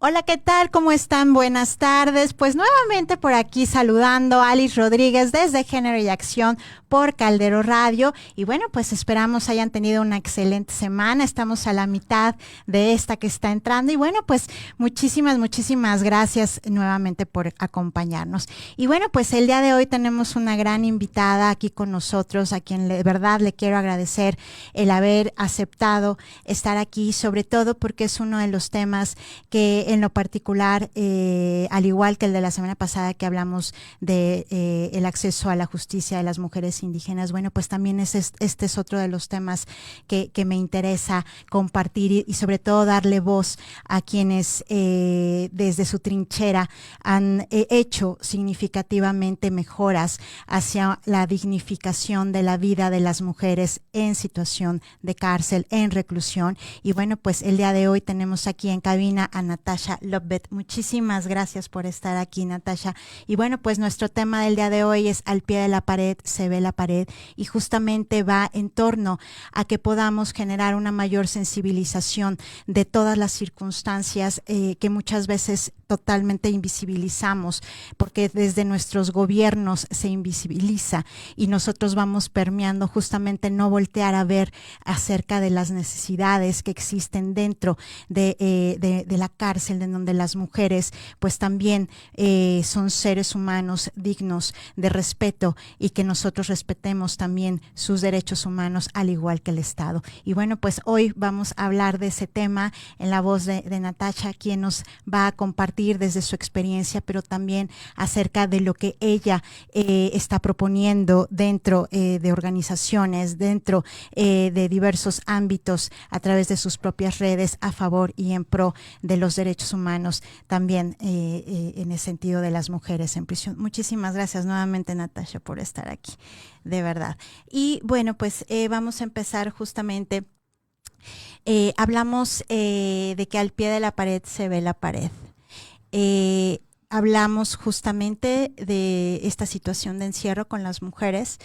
Hola, ¿qué tal? ¿Cómo están? Buenas tardes. Pues nuevamente por aquí saludando a Alice Rodríguez desde Género y Acción por Caldero Radio. Y bueno, pues esperamos hayan tenido una excelente semana. Estamos a la mitad de esta que está entrando. Y bueno, pues muchísimas gracias nuevamente por acompañarnos. Y bueno, pues el día de hoy tenemos una gran invitada aquí con nosotros, a quien de verdad le quiero agradecer el haber aceptado estar aquí, sobre todo porque es uno de los temas que en lo particular, al igual que el de la semana pasada que hablamos de el acceso a la justicia de las mujeres indígenas, bueno, pues también este es otro de los temas que me interesa compartir y sobre todo darle voz a quienes desde su trinchera han hecho significativamente mejoras hacia la dignificación de la vida de las mujeres en situación de cárcel, en reclusión. Y bueno, pues el día de hoy tenemos aquí en cabina a Natasha Lovett. Muchísimas gracias por estar aquí, Natasha. Y bueno, pues nuestro tema del día de hoy es Al pie de la pared se ve la pared, y justamente va en torno a que podamos generar una mayor sensibilización de todas las circunstancias que muchas veces totalmente invisibilizamos, porque desde nuestros gobiernos se invisibiliza y nosotros vamos permeando justamente no voltear a ver acerca de las necesidades que existen dentro de la cárcel, en donde las mujeres pues también son seres humanos dignos de respeto, y que nosotros respetemos también sus derechos humanos al igual que el Estado. Y bueno, pues hoy vamos a hablar de ese tema en la voz de Natasha, quien nos va a compartir desde su experiencia, pero también acerca de lo que ella está proponiendo dentro de organizaciones, dentro de diversos ámbitos, a través de sus propias redes a favor y en pro de los derechos humanos, también en el sentido de las mujeres en prisión. Muchísimas gracias nuevamente, Natasha, por estar aquí, de verdad. Y bueno, pues vamos a empezar justamente. Hablamos de que al pie de la pared se ve la pared. Hablamos justamente de esta situación de encierro con las mujeres,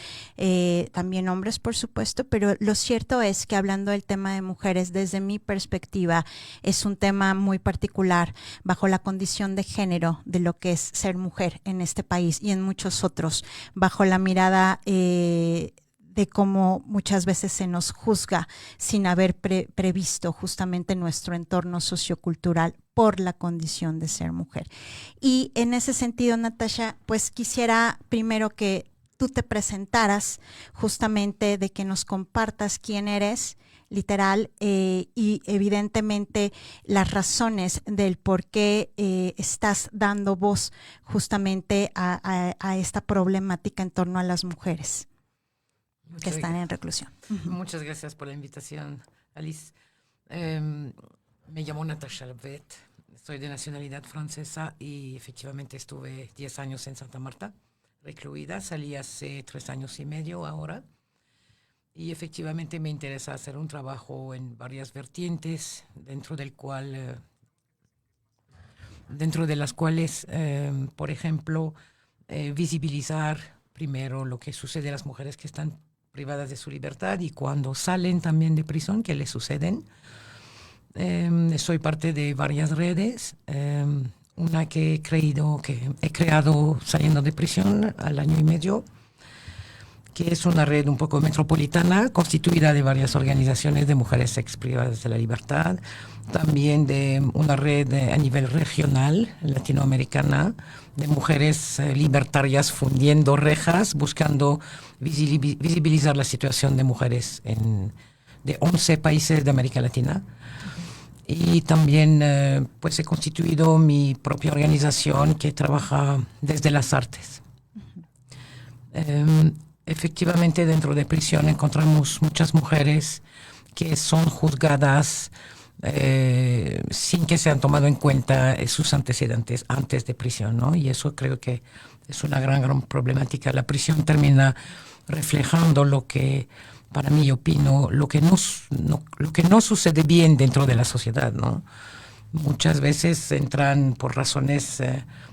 también hombres por supuesto, pero lo cierto es que hablando del tema de mujeres, desde mi perspectiva, es un tema muy particular bajo la condición de género de lo que es ser mujer en este país y en muchos otros, bajo la mirada de cómo muchas veces se nos juzga sin haber previsto justamente nuestro entorno sociocultural por la condición de ser mujer. Y en ese sentido, Natasha, pues quisiera primero que tú te presentaras, justamente de que nos compartas quién eres, literal, y evidentemente las razones del por qué estás dando voz justamente a esta problemática en torno a las mujeres que están en reclusión. Muchas gracias por la invitación, Alice. Me llamo Natasha Lovett, soy de nacionalidad francesa y efectivamente estuve 10 años en Santa Marta, recluida. Salí hace 3 años y medio ahora. Y efectivamente me interesa hacer un trabajo en varias vertientes, dentro de las cuales, por ejemplo, visibilizar primero lo que sucede a las mujeres que están privadas de su libertad y cuando salen también de prisión, que les suceden. Soy parte de varias redes, una que he creado saliendo de prisión al año y medio, que es una red un poco metropolitana, constituida de varias organizaciones de mujeres ex privadas de la libertad, también de una red a nivel regional, latinoamericana, de mujeres libertarias fundiendo rejas, buscando visibilizar la situación de mujeres de 11 países de América Latina. Y también pues he constituido mi propia organización que trabaja desde las artes. Efectivamente, dentro de prisión encontramos muchas mujeres que son juzgadas sin que se han tomado en cuenta sus antecedentes antes de prisión, ¿no? Y eso creo que es una gran problemática. La prisión termina reflejando lo que, para mí, opino, lo que no sucede bien dentro de la sociedad, ¿no? Muchas veces entran por razones,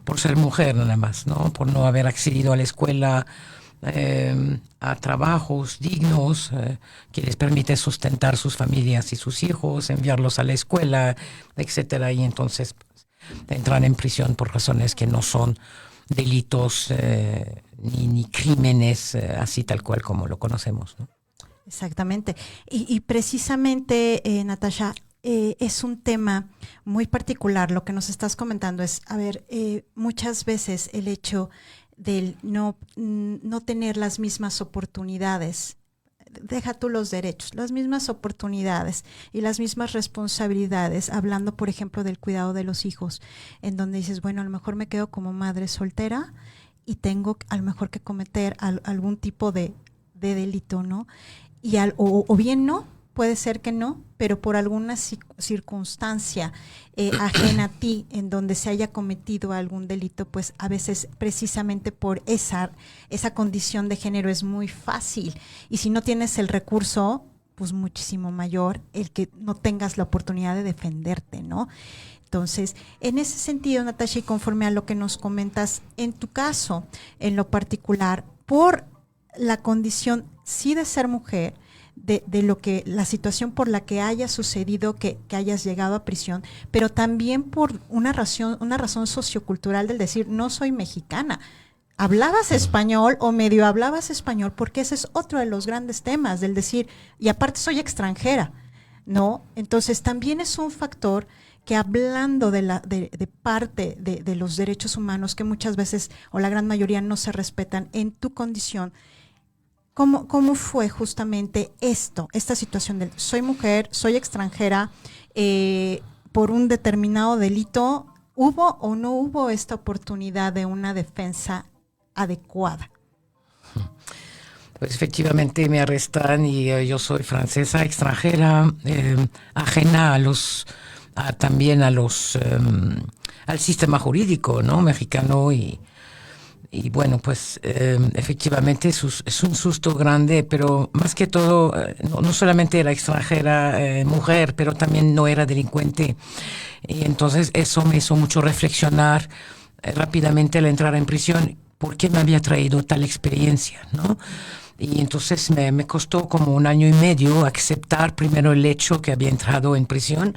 por ser mujer nada más, ¿no? Por no haber accedido a la escuela, a trabajos dignos que les permite sustentar sus familias y sus hijos, enviarlos a la escuela, etcétera. Y entonces entran en prisión por razones que no son delitos ni crímenes así tal cual como lo conocemos, ¿no? Exactamente. Y precisamente, Natasha, es un tema muy particular. Lo que nos estás comentando es, a ver, muchas veces el hecho del no tener las mismas oportunidades, deja tú los derechos, las mismas oportunidades y las mismas responsabilidades, hablando, por ejemplo, del cuidado de los hijos, en donde dices, bueno, a lo mejor me quedo como madre soltera y tengo a lo mejor que cometer algún tipo de delito, ¿no? O bien no, puede ser que no, pero por alguna circunstancia ajena a ti, en donde se haya cometido algún delito, pues a veces precisamente por esa condición de género es muy fácil. Y si no tienes el recurso, pues muchísimo mayor el que no tengas la oportunidad de defenderte, ¿no? Entonces, en ese sentido, Natasha, y conforme a lo que nos comentas, en tu caso, en lo particular, por la condición sí de ser mujer, de lo que la situación por la que haya sucedido que hayas llegado a prisión, pero también por una razón sociocultural del decir, no soy mexicana. ¿Hablabas español o medio hablabas español? Porque ese es otro de los grandes temas, del decir, y aparte soy extranjera, ¿no? Entonces también es un factor que, hablando de parte de los derechos humanos que muchas veces o la gran mayoría no se respetan en tu condición, ¿cómo fue justamente esta situación del soy mujer, soy extranjera, por un determinado delito? ¿Hubo o no hubo esta oportunidad de una defensa adecuada? Pues efectivamente me arrestan y yo soy francesa, extranjera, ajena también al sistema jurídico, ¿no? Mexicano y bueno, pues efectivamente es un susto grande, pero más que todo, no solamente era extranjera, mujer, pero también no era delincuente. Y entonces eso me hizo mucho reflexionar rápidamente al entrar en prisión, por qué me había traído tal experiencia, ¿no? Y entonces me costó como 1 año y medio aceptar primero el hecho que había entrado en prisión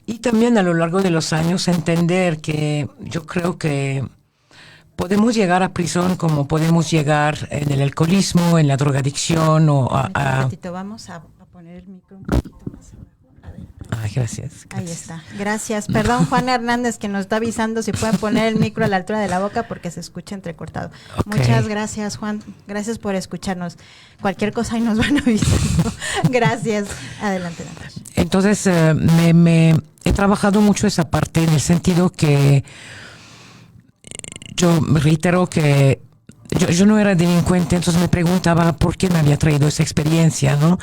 y también a lo largo de los años entender que yo creo que podemos llegar a prisión como podemos llegar en el alcoholismo, en la drogadicción o Vamos a poner el micro un poquito más abajo. Gracias. Ahí está. Gracias. Perdón, Juan Hernández, que nos está avisando si pueden poner el micro a la altura de la boca porque se escucha entrecortado. Okay. Muchas gracias, Juan. Gracias por escucharnos. Cualquier cosa ahí nos van avisando. Gracias. Adelante, Natasha. Entonces, me he trabajado mucho esa parte en el sentido que yo me reitero que yo no era delincuente, entonces me preguntaba por qué me había traído esa experiencia, ¿no?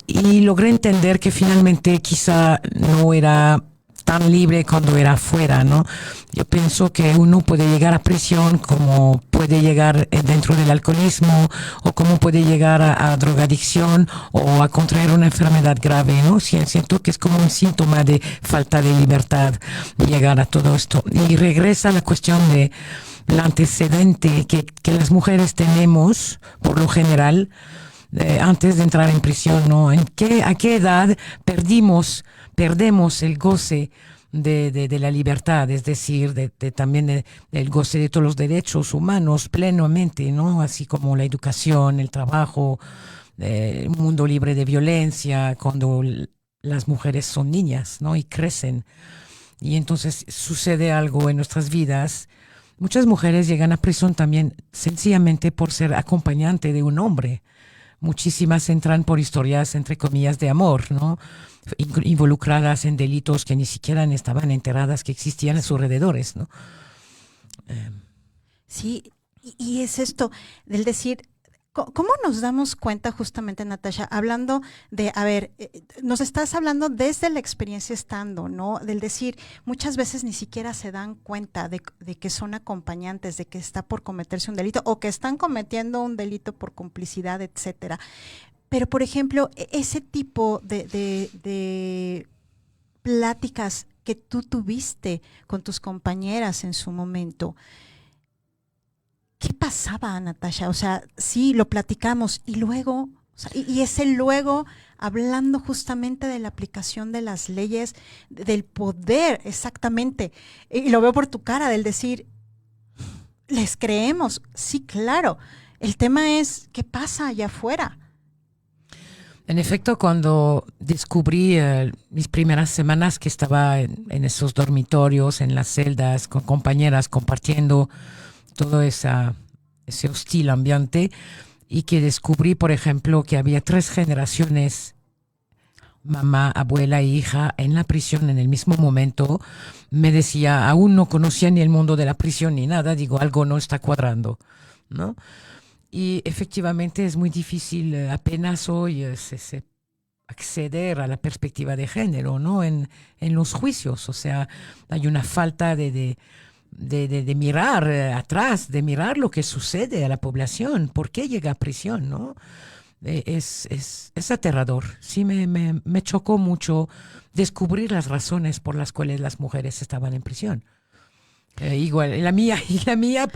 Y logré entender que finalmente quizá no era tan libre cuando era afuera, ¿no? Yo pienso que uno puede llegar a prisión como puede llegar dentro del alcoholismo o como puede llegar a drogadicción o a contraer una enfermedad grave, ¿no? Siento que es como un síntoma de falta de libertad llegar a todo esto. Y regresa a la cuestión de el antecedente que las mujeres tenemos, por lo general, antes de entrar en prisión, ¿no? ¿A qué edad perdemos el goce de la libertad? Es decir, también el goce de todos los derechos humanos plenamente, ¿no? Así como la educación, el trabajo, un mundo libre de violencia, cuando las mujeres son niñas, ¿no? Y crecen. Y entonces sucede algo en nuestras vidas. Muchas mujeres llegan a prisión también sencillamente por ser acompañante de un hombre. Muchísimas entran por historias, entre comillas, de amor, ¿no? Involucradas en delitos que ni siquiera estaban enteradas que existían a sus alrededores, ¿no? Sí, y es esto del decir, ¿cómo nos damos cuenta justamente, Natasha? Hablando de, a ver, nos estás hablando desde la experiencia estando, ¿no? Del decir, muchas veces ni siquiera se dan cuenta de que son acompañantes, de que está por cometerse un delito o que están cometiendo un delito por complicidad, etcétera. Pero, por ejemplo, ese tipo de pláticas que tú tuviste con tus compañeras en su momento, ¿qué pasaba, Natasha? O sea, sí, lo platicamos y luego, o sea, y ese luego hablando justamente de la aplicación de las leyes, del poder, exactamente. Y lo veo por tu cara, del decir, les creemos, sí, claro. El tema es, ¿qué pasa allá afuera? En efecto, cuando descubrí mis primeras semanas que estaba en esos dormitorios, en las celdas, con compañeras, compartiendo todo ese hostil ambiente, y que descubrí, por ejemplo, que había 3 generaciones, mamá, abuela e hija, en la prisión en el mismo momento, me decía, aún no conocía ni el mundo de la prisión ni nada, digo, algo no está cuadrando, ¿no? Y efectivamente es muy difícil, apenas hoy se acceder a la perspectiva de género, ¿no? En los juicios, o sea, hay una falta de mirar atrás, de mirar lo que sucede a la población, por qué llega a prisión, ¿no? Es aterrador. Sí, me chocó mucho descubrir las razones por las cuales las mujeres estaban en prisión. Igual, y la mía,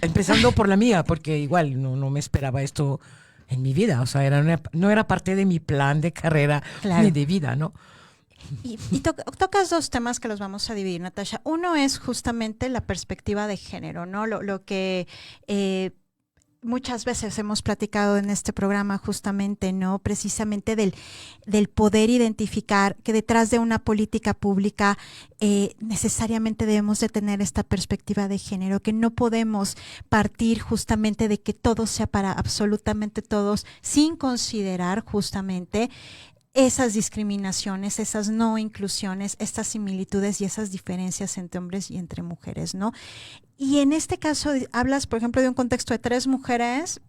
empezando por la mía, porque igual no me esperaba esto en mi vida, o sea, no era parte de mi plan de carrera Claro. ni de vida, ¿no? Y tocas dos temas que los vamos a dividir, Natasha. Uno es justamente la perspectiva de género, ¿no? Lo que muchas veces hemos platicado en este programa justamente, ¿no? Precisamente del poder identificar que detrás de una política pública necesariamente debemos de tener esta perspectiva de género, que no podemos partir justamente de que todo sea para absolutamente todos sin considerar justamente esas discriminaciones, esas no inclusiones, estas similitudes y esas diferencias entre hombres y entre mujeres, ¿no? Y en este caso hablas, por ejemplo, de un contexto de 3 mujeres,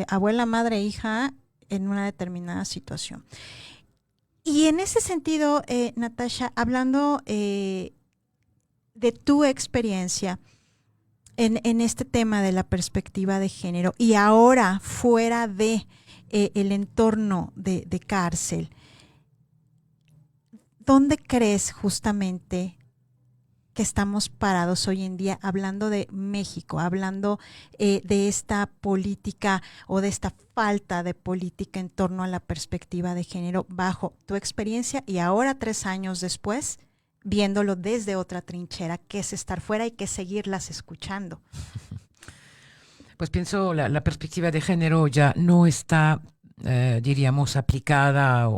abuela, madre, hija, en una determinada situación. Y en ese sentido, Natasha, hablando de tu experiencia en este tema de la perspectiva de género y ahora fuera de el entorno de cárcel, ¿dónde crees justamente que estamos parados hoy en día hablando de México, hablando de esta política o de esta falta de política en torno a la perspectiva de género bajo tu experiencia y ahora 3 años después, viéndolo desde otra trinchera, que es estar fuera y que seguirlas escuchando? Pues pienso la perspectiva de género ya no está, diríamos, aplicada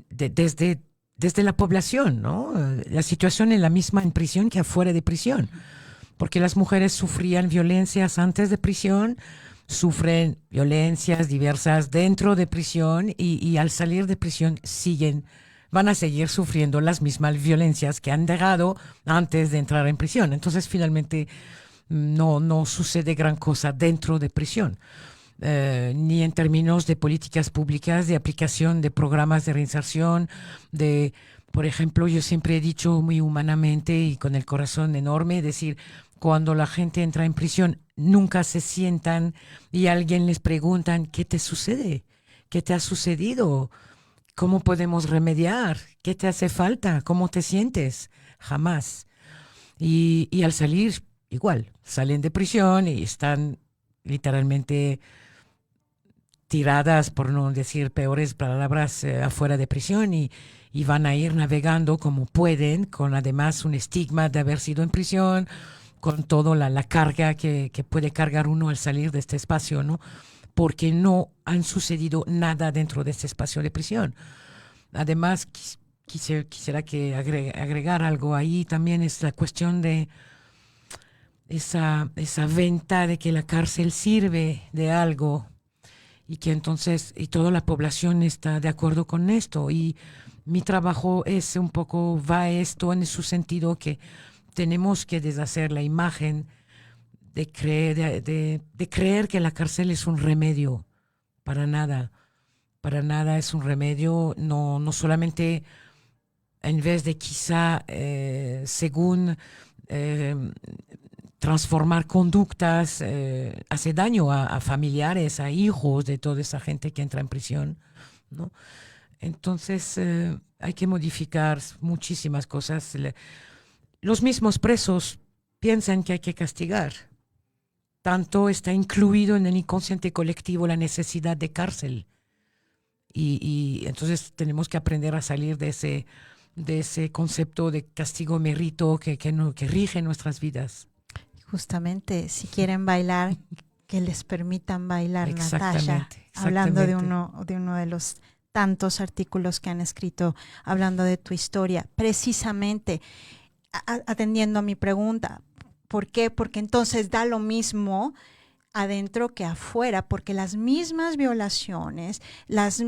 desde la población, ¿no? La situación es la misma en prisión que afuera de prisión, porque las mujeres sufrían violencias antes de prisión, sufren violencias diversas dentro de prisión y al salir de prisión van a seguir sufriendo las mismas violencias que han dejado antes de entrar en prisión. Entonces, finalmente, no sucede gran cosa dentro de prisión. Ni en términos de políticas públicas, de aplicación de programas de reinserción, por ejemplo, yo siempre he dicho muy humanamente y con el corazón enorme, decir, cuando la gente entra en prisión, nunca se sientan y alguien les preguntan, ¿qué te sucede? ¿Qué te ha sucedido? ¿Cómo podemos remediar? ¿Qué te hace falta? ¿Cómo te sientes? Jamás. Y al salir, igual, salen de prisión y están literalmente tiradas, por no decir peores palabras, afuera de prisión y van a ir navegando como pueden, con además un estigma de haber sido en prisión, con toda la carga que puede cargar uno al salir de este espacio, ¿no? Porque no han sucedido nada dentro de este espacio de prisión. Además, quisiera que agregar algo ahí también, es la cuestión de esa venta de que la cárcel sirve de algo y que entonces y toda la población está de acuerdo con esto. Y mi trabajo va esto en su sentido que tenemos que deshacer la imagen de creer que la cárcel es un remedio. Para nada es un remedio, no solamente en vez de quizá según transformar conductas, hace daño a familiares, a hijos de toda esa gente que entra en prisión, ¿no? Entonces hay que modificar muchísimas cosas. Los mismos presos piensan que hay que castigar. Tanto está incluido en el inconsciente colectivo la necesidad de cárcel. Y entonces tenemos que aprender a salir de ese concepto de castigo-mérito que rige nuestras vidas. Justamente, si quieren bailar, que les permitan bailar, Natasha. Hablando de uno de los tantos artículos que han escrito, hablando de tu historia, precisamente atendiendo a mi pregunta. ¿Por qué? Porque entonces da lo mismo adentro que afuera, porque las mismas violaciones, los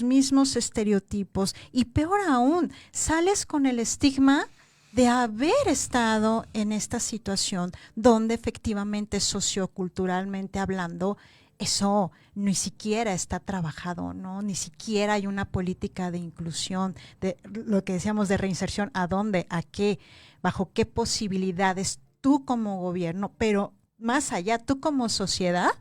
mismos estereotipos, y peor aún, sales con el estigma de haber estado en esta situación donde efectivamente socioculturalmente hablando, eso ni siquiera está trabajado, ¿no? Ni siquiera hay una política de inclusión, de lo que decíamos de reinserción, ¿a dónde? ¿A qué? ¿Bajo qué posibilidades tú como gobierno, pero más allá, tú como sociedad,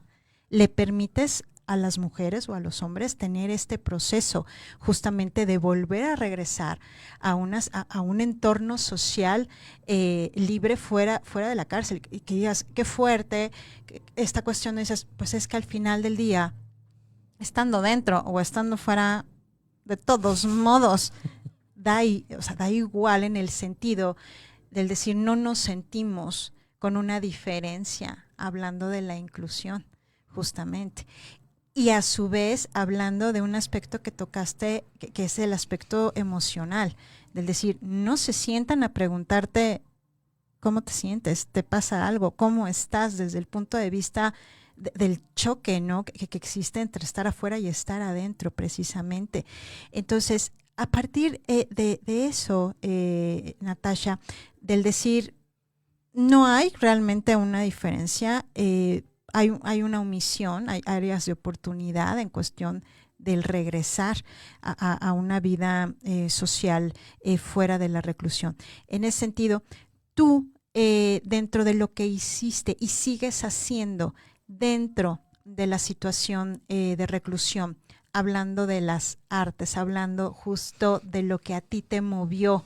le permites a las mujeres o a los hombres tener este proceso justamente de volver a regresar a un entorno social libre fuera de la cárcel? Y que digas, qué fuerte esta cuestión, dices, pues es que al final del día, estando dentro o estando fuera, de todos modos, da igual en el sentido del decir no nos sentimos con una diferencia, hablando de la inclusión, justamente. Y a su vez, hablando de un aspecto que tocaste, que es el aspecto emocional, del decir, no se sientan a preguntarte cómo te sientes, te pasa algo, cómo estás desde el punto de vista del choque, ¿no? que existe entre estar afuera y estar adentro, precisamente. Entonces, a partir de eso, Natasha, del decir, no hay realmente una diferencia, hay una omisión, hay áreas de oportunidad en cuestión del regresar a una vida social fuera de la reclusión. En ese sentido, tú, dentro de lo que hiciste y sigues haciendo dentro de la situación de reclusión, hablando de las artes, hablando justo de lo que a ti te movió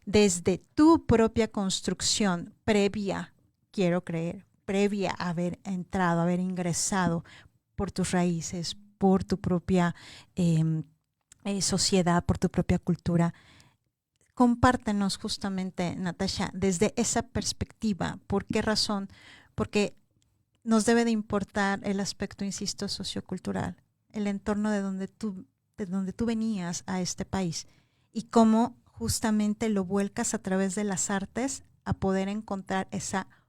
desde tu propia construcción previa, quiero creer, previa a haber entrado, haber ingresado por tus raíces, por tu propia sociedad, por tu propia cultura. Compártenos justamente, Natasha, desde esa perspectiva. ¿Por qué razón? Porque nos debe de importar el aspecto, insisto, sociocultural, el entorno de donde tú venías a este país y cómo justamente lo vuelcas a través de las artes a poder encontrar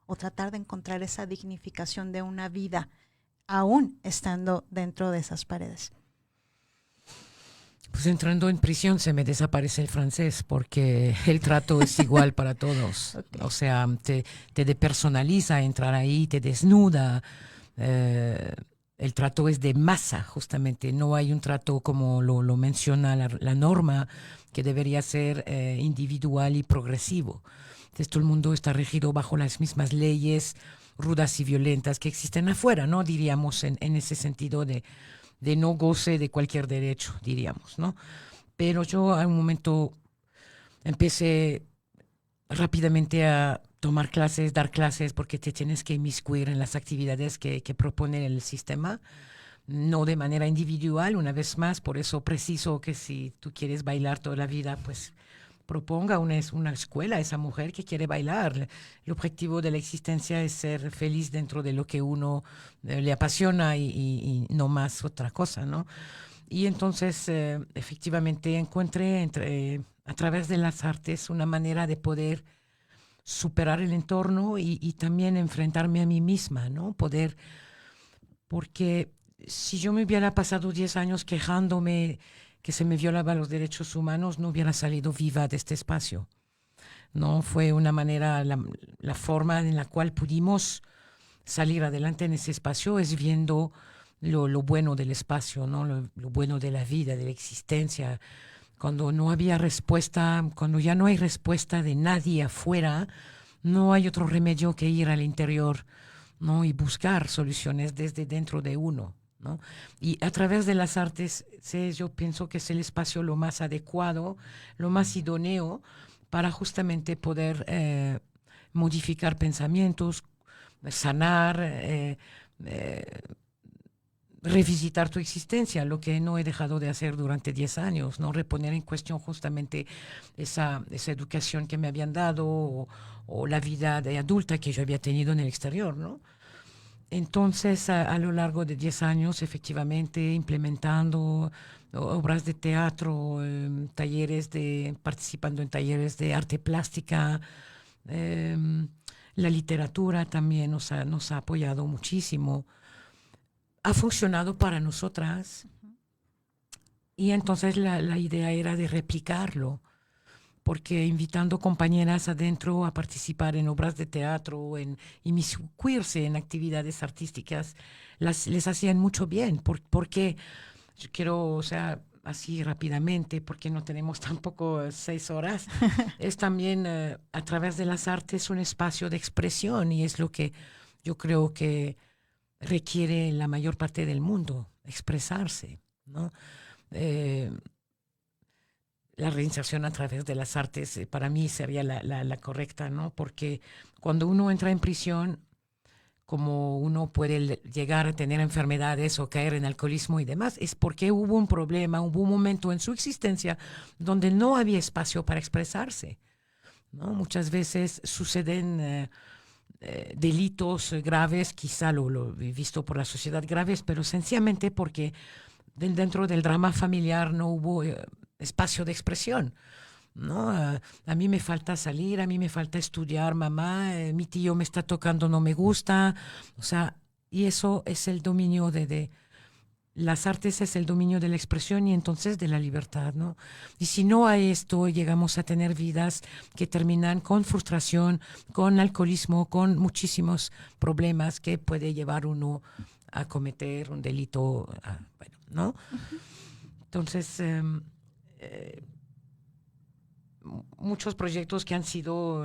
o tratar de encontrar esa dignificación de una vida, aún estando dentro de esas paredes. Pues entrando en prisión se me desaparece el francés porque el trato es igual para todos. Okay. O sea, te depersonaliza entrar ahí, te desnuda. El trato es de masa, justamente. No hay un trato como lo menciona la norma, que debería ser individual y progresivo. Entonces todo el mundo está regido bajo las mismas leyes rudas y violentas que existen afuera, ¿no? Diríamos en ese sentido de no goce de cualquier derecho, diríamos, ¿no? Pero yo a un momento empecé rápidamente a tomar clases, dar clases, porque te tienes que inmiscuir en las actividades que propone el sistema, no de manera individual, una vez más. Por eso preciso que si tú quieres bailar toda la vida, pues proponga una escuela a esa mujer que quiere bailar. El objetivo de la existencia es ser feliz dentro de lo que uno le apasiona y no más otra cosa, ¿no? Y entonces, efectivamente, encontré a través de las artes una manera de poder superar el entorno y también enfrentarme a mí misma, ¿no? Porque si yo me hubiera pasado 10 años quejándome que se me violaban los derechos humanos, no hubiera salido viva de este espacio. No fue una manera, la forma en la cual pudimos salir adelante en ese espacio es viendo lo bueno del espacio, ¿no? Lo bueno de la vida, de la existencia. Cuando no había respuesta, cuando ya no hay respuesta de nadie afuera, no hay otro remedio que ir al interior, ¿no? Y buscar soluciones desde dentro de uno, ¿no? Y a través de las artes, yo pienso que es el espacio lo más adecuado, lo más idóneo para justamente poder modificar pensamientos, sanar, revisitar tu existencia, lo que no he dejado de hacer durante 10 años, ¿no? Reponer en cuestión justamente esa educación que me habían dado o la vida de adulta que yo había tenido en el exterior, ¿no? Entonces, a lo largo de 10 años, efectivamente, implementando obras de teatro, participando en talleres de arte plástica, em, la literatura también nos ha apoyado muchísimo. Ha funcionado para nosotras y entonces la idea era de replicarlo, porque invitando compañeras adentro a participar en obras de teatro, en inmiscuirse en actividades artísticas, les hacían mucho bien, porque yo quiero, o sea, así rápidamente, porque no tenemos tampoco 6 horas, es también a través de las artes un espacio de expresión y es lo que yo creo que requiere la mayor parte del mundo, expresarse, ¿no? Eh, la reinserción a través de las artes para mí sería la correcta, ¿no? Porque cuando uno entra en prisión, como uno puede llegar a tener enfermedades o caer en alcoholismo y demás, es porque hubo un problema, hubo un momento en su existencia donde no había espacio para expresarse, ¿no? Muchas veces suceden delitos graves, quizá lo he visto por la sociedad graves, pero sencillamente porque dentro del drama familiar no hubo espacio de expresión, ¿no? A mí me falta salir, a mí me falta estudiar, mamá, mi tío me está tocando, no me gusta, o sea, y eso es el dominio de las artes, es el dominio de la expresión y entonces de la libertad, ¿no? Y si no a esto, llegamos a tener vidas que terminan con frustración, con alcoholismo, con muchísimos problemas que puede llevar uno a cometer un delito, bueno, ¿no? Entonces, muchos proyectos que han sido,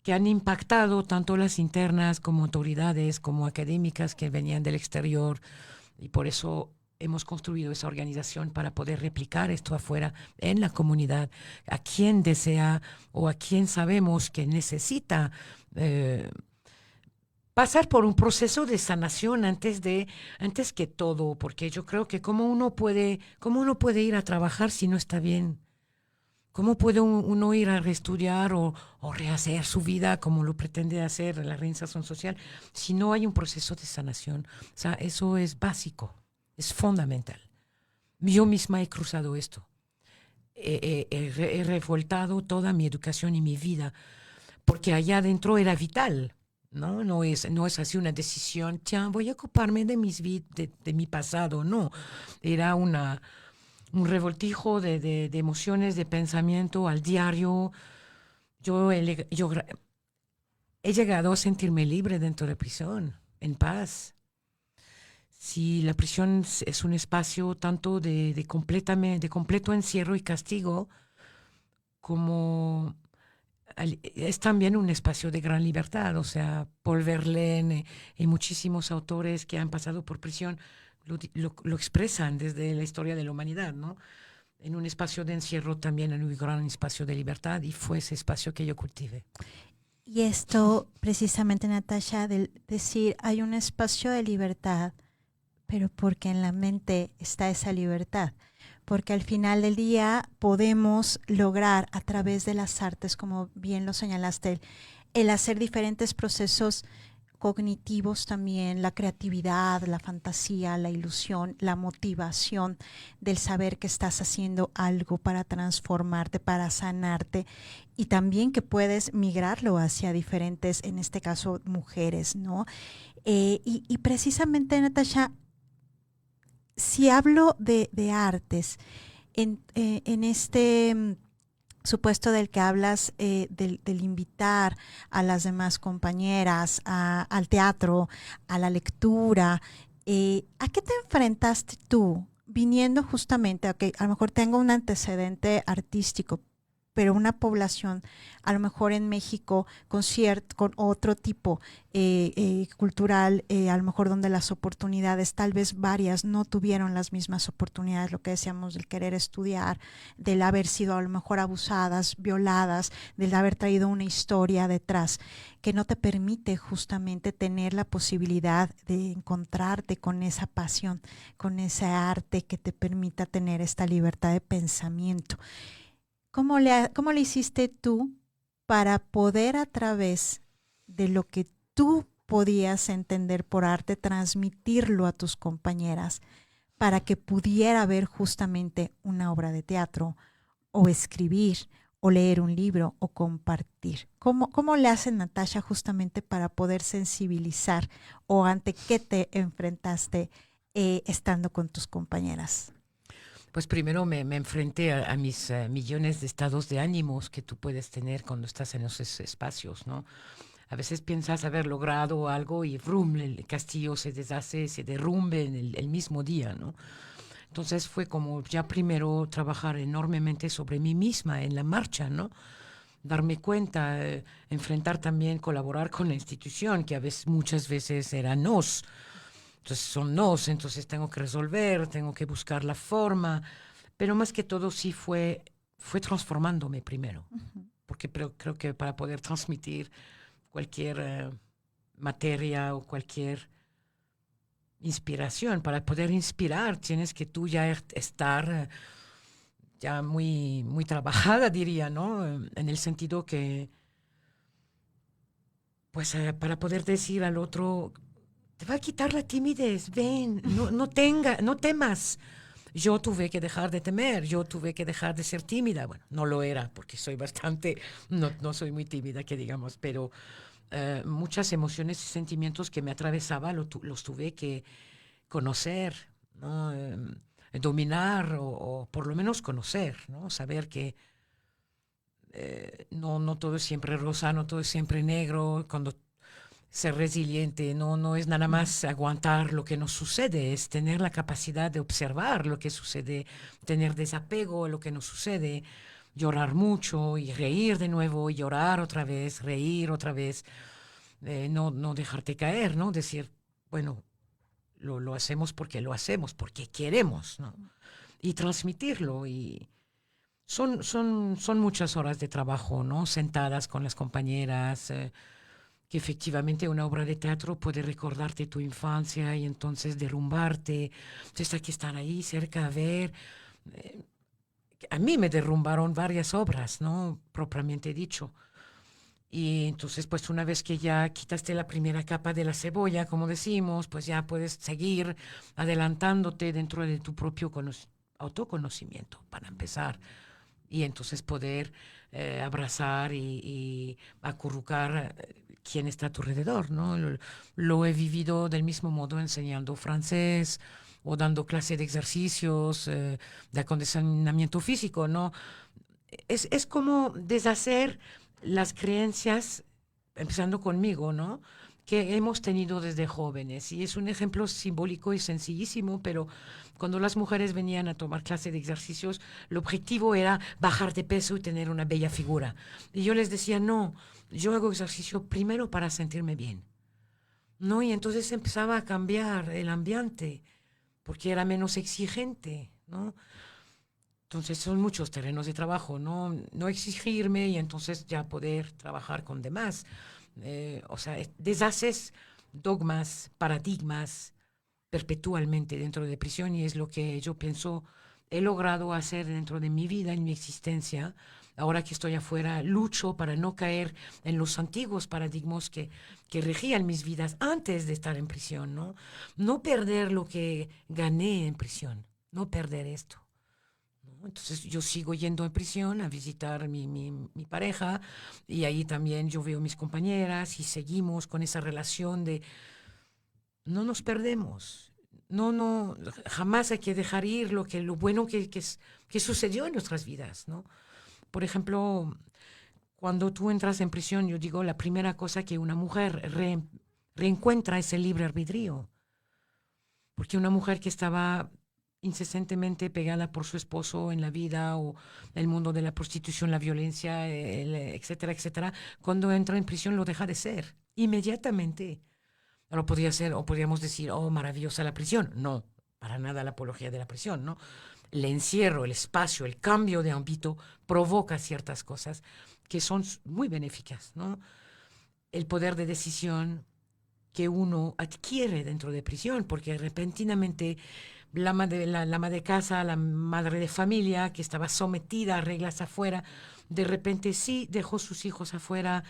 que han impactado tanto las internas como autoridades, como académicas que venían del exterior, y por eso hemos construido esa organización para poder replicar esto afuera en la comunidad, a quien desea o a quien sabemos que necesita pasar por un proceso de sanación antes que todo, porque yo creo que cómo uno puede ir a trabajar si no está bien. ¿Cómo puede uno ir a reestudiar o rehacer su vida como lo pretende hacer la reinserción social si no hay un proceso de sanación? O sea, eso es básico, es fundamental. Yo misma he cruzado esto. He revoltado toda mi educación y mi vida porque allá adentro era vital, ¿no? No es así una decisión, ya voy a ocuparme de mi pasado, no. Era un revoltijo de emociones, de pensamiento al diario. Yo he llegado a sentirme libre dentro de prisión, en paz. Si la prisión es un espacio tanto de completo encierro y castigo, como es también un espacio de gran libertad. O sea, Paul Verlaine y muchísimos autores que han pasado por prisión lo expresan desde la historia de la humanidad, ¿no? En un espacio de encierro también en un gran espacio de libertad y fue ese espacio que yo cultivé. Y esto precisamente, Natasha, del decir hay un espacio de libertad, pero porque en la mente está esa libertad. Porque al final del día podemos lograr a través de las artes, como bien lo señalaste, el hacer diferentes procesos cognitivos también, la creatividad, la fantasía, la ilusión, la motivación del saber que estás haciendo algo para transformarte, para sanarte y también que puedes migrarlo hacia diferentes, en este caso, mujeres, ¿no? Y precisamente, Natasha, si hablo de artes, en este supuesto del que hablas, del invitar a las demás compañeras al teatro, a la lectura, ¿a qué te enfrentaste tú viniendo justamente a que a lo mejor tengo un antecedente artístico, pero una población, a lo mejor en México, con otro tipo cultural, a lo mejor donde las oportunidades, tal vez varias, no tuvieron las mismas oportunidades, lo que decíamos del querer estudiar, del haber sido a lo mejor abusadas, violadas, del haber traído una historia detrás, que no te permite justamente tener la posibilidad de encontrarte con esa pasión, con ese arte que te permita tener esta libertad de pensamiento. ¿Cómo le hiciste tú para poder a través de lo que tú podías entender por arte transmitirlo a tus compañeras para que pudiera haber justamente una obra de teatro o escribir o leer un libro o compartir? ¿Cómo le hace Natasha justamente para poder sensibilizar o ante qué te enfrentaste estando con tus compañeras? Pues primero me enfrenté a mis millones de estados de ánimos que tú puedes tener cuando estás en esos espacios, ¿no? A veces piensas haber logrado algo y ¡brum! El castillo se deshace, se derrumbe en el mismo día, ¿no? Entonces fue como ya primero trabajar enormemente sobre mí misma en la marcha, ¿no? Darme cuenta, enfrentar también, colaborar con la institución, que muchas veces eran nos. Entonces son nos, entonces tengo que resolver, tengo que buscar la forma, pero más que todo sí fue transformándome primero, porque creo que para poder transmitir cualquier materia o cualquier inspiración, para poder inspirar tienes que tú ya estar ya muy, muy trabajada, diría, ¿no? En el sentido que, pues para poder decir al otro, te va a quitar la timidez, ven, no temas. Yo tuve que dejar de temer, yo tuve que dejar de ser tímida. Bueno, no lo era porque soy bastante, no soy muy tímida, que digamos, pero muchas emociones y sentimientos que me atravesaba los tuve que conocer, ¿no? Dominar o por lo menos conocer, ¿no? Saber que no todo es siempre rosa, no todo es siempre negro. Cuando ser resiliente no es nada más aguantar lo que nos sucede, es tener la capacidad de observar lo que sucede, tener desapego a lo que nos sucede, llorar mucho y reír de nuevo, y llorar otra vez, reír otra vez, no dejarte caer, ¿no? Decir, bueno, lo hacemos porque queremos, ¿no? Y transmitirlo. Y son muchas horas de trabajo, ¿no? Sentadas con las compañeras, que efectivamente una obra de teatro puede recordarte tu infancia y entonces derrumbarte. Entonces hay que estar ahí cerca a ver. Eh, a mí me derrumbaron varias obras, ¿no? Propiamente dicho. Y entonces, pues una vez que ya quitaste la primera capa de la cebolla, como decimos, pues ya puedes seguir adelantándote dentro de tu propio autoconocimiento, para empezar. Y entonces poder abrazar y acurrucar quién está a tu alrededor, ¿no? Lo he vivido del mismo modo enseñando francés o dando clase de ejercicios de acondicionamiento físico, ¿no? Es como deshacer las creencias, empezando conmigo, ¿no? Que hemos tenido desde jóvenes. Y es un ejemplo simbólico y sencillísimo, pero cuando las mujeres venían a tomar clase de ejercicios, el objetivo era bajar de peso y tener una bella figura. Y yo les decía, no, yo hago ejercicio primero para sentirme bien, ¿no? Y entonces empezaba a cambiar el ambiente, porque era menos exigente, ¿no? Entonces son muchos terrenos de trabajo, no exigirme y entonces ya poder trabajar con demás. O sea, deshaces dogmas, paradigmas perpetualmente dentro de prisión, y es lo que yo pienso he logrado hacer dentro de mi vida, en mi existencia. Ahora que estoy afuera, lucho para no caer en los antiguos paradigmas que regían mis vidas antes de estar en prisión, ¿no? No perder lo que gané en prisión, no perder esto. Entonces yo sigo yendo a prisión a visitar mi pareja, y ahí también yo veo mis compañeras y seguimos con esa relación de no nos perdemos. No, jamás hay que dejar ir lo bueno que sucedió en nuestras vidas, ¿no? Por ejemplo, cuando tú entras en prisión, yo digo, la primera cosa que una mujer reencuentra es el libre albedrío. Porque una mujer que estaba incesantemente pegada por su esposo en la vida o el mundo de la prostitución, la violencia, etcétera, etcétera, cuando entra en prisión lo deja de ser inmediatamente. Ahora podría ser, o podríamos decir, oh, maravillosa la prisión. No, para nada la apología de la prisión, ¿no? El encierro, el espacio, el cambio de ámbito provoca ciertas cosas que son muy benéficas, ¿no? El poder de decisión que uno adquiere dentro de prisión, porque repentinamente la ama de casa, la madre de familia, que estaba sometida a reglas afuera, de repente sí dejó sus hijos afuera,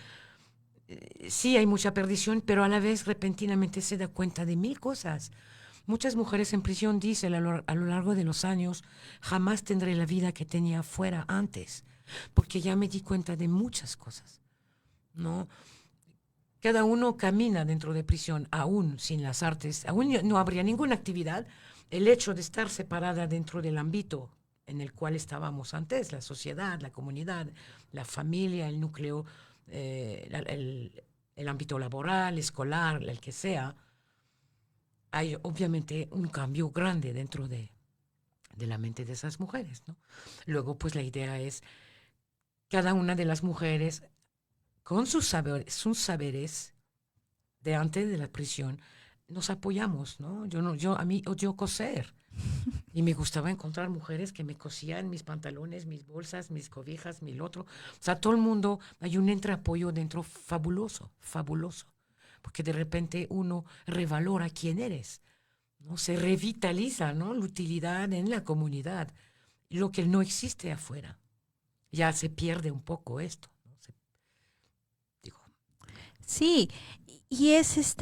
sí hay mucha perdición, pero a la vez repentinamente se da cuenta de mil cosas. Muchas mujeres en prisión dicen a lo largo de los años, jamás tendré la vida que tenía afuera antes, porque ya me di cuenta de muchas cosas, ¿no? Cada uno camina dentro de prisión, aún sin las artes, aún no habría ninguna actividad. El hecho de estar separada dentro del ámbito en el cual estábamos antes, la sociedad, la comunidad, la familia, el núcleo, el ámbito laboral, escolar, el que sea, hay obviamente un cambio grande dentro de la mente de esas mujeres, ¿no? Luego, pues la idea es, cada una de las mujeres con sus saberes de antes de la prisión, nos apoyamos, ¿no? A mí odio coser. Y me gustaba encontrar mujeres que me cosían mis pantalones, mis bolsas, mis cobijas, mil otro. O sea, todo el mundo, hay un entreapoyo dentro fabuloso, fabuloso. Porque de repente uno revalora quién eres, ¿no? Se revitaliza, ¿no? La utilidad en la comunidad, lo que no existe afuera. Ya se pierde un poco esto, ¿no? Digo, Sí, y es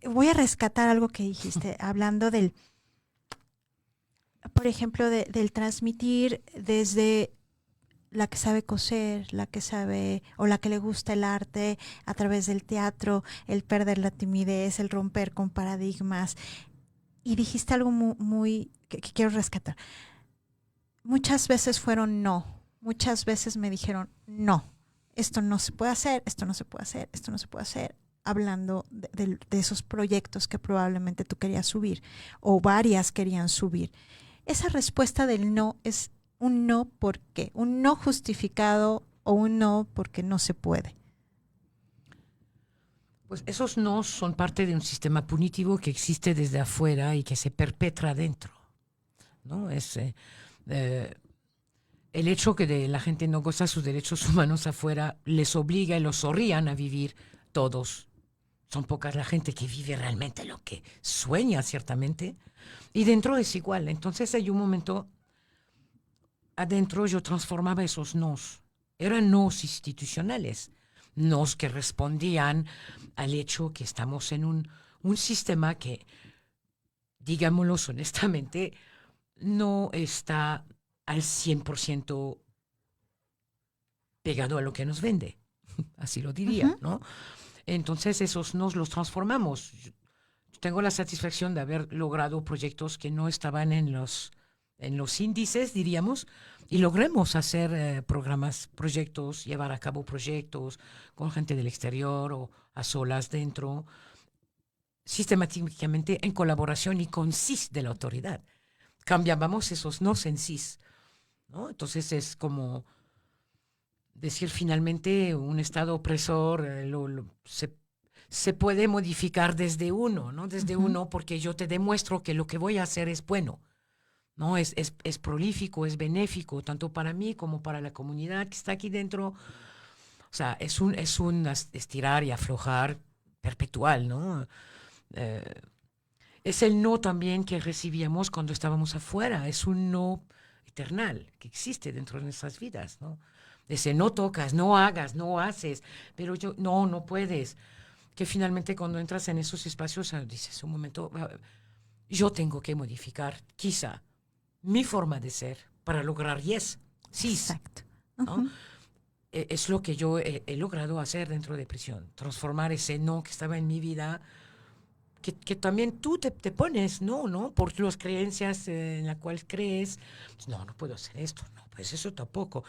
voy a rescatar algo que dijiste, hablando del, por ejemplo, del transmitir desde la que sabe coser, la que sabe o la que le gusta el arte a través del teatro, el perder la timidez, el romper con paradigmas. Y dijiste algo que quiero rescatar. Muchas veces fueron no, muchas veces me dijeron no, esto no se puede hacer, esto no se puede hacer, esto no se puede hacer, hablando de esos proyectos que probablemente tú querías subir o varias querían subir. Esa respuesta del no es un no porque, un no justificado o un no porque no se puede. pues esos no son parte de un sistema punitivo que existe desde afuera y que se perpetra dentro, ¿no? El hecho que la gente no goza sus derechos humanos afuera les obliga y los orían a vivir todos. Son pocas la gente que vive realmente lo que sueña, ciertamente. Y dentro es igual. Entonces hay un momento, adentro yo transformaba esos nos. Eran nos institucionales. Nos que respondían al hecho que estamos en un sistema que, digámoslo honestamente, no está al 100% pegado a lo que nos vende. Así lo diría, ¿no? Entonces esos nos los transformamos. Yo tengo la satisfacción de haber logrado proyectos que no estaban en los índices, diríamos, y logremos hacer proyectos, llevar a cabo proyectos con gente del exterior o a solas dentro, sistemáticamente en colaboración y con CIS de la autoridad. Cambiábamos esos nos en CIS, ¿no? Entonces es como decir finalmente un Estado opresor se puede modificar desde uno, ¿no? Desde uno, porque yo te demuestro que lo que voy a hacer es bueno, ¿no? Es prolífico, es benéfico, tanto para mí como para la comunidad que está aquí dentro. O sea, es un estirar y aflojar perpetual, ¿no? Es el no también que recibíamos cuando estábamos afuera, es un no eternal que existe dentro de nuestras vidas, ¿no? Ese no tocas, no hagas, no haces, pero yo, no puedes. Que finalmente cuando entras en esos espacios dices, un momento, yo tengo que modificar quizá mi forma de ser para lograr sí. Exacto. ¿No? Es lo que yo he logrado hacer dentro de prisión, transformar ese no que estaba en mi vida, que también tú te pones, ¿no? Por las creencias en las cuales crees, no puedo hacer esto, no, pues eso tampoco.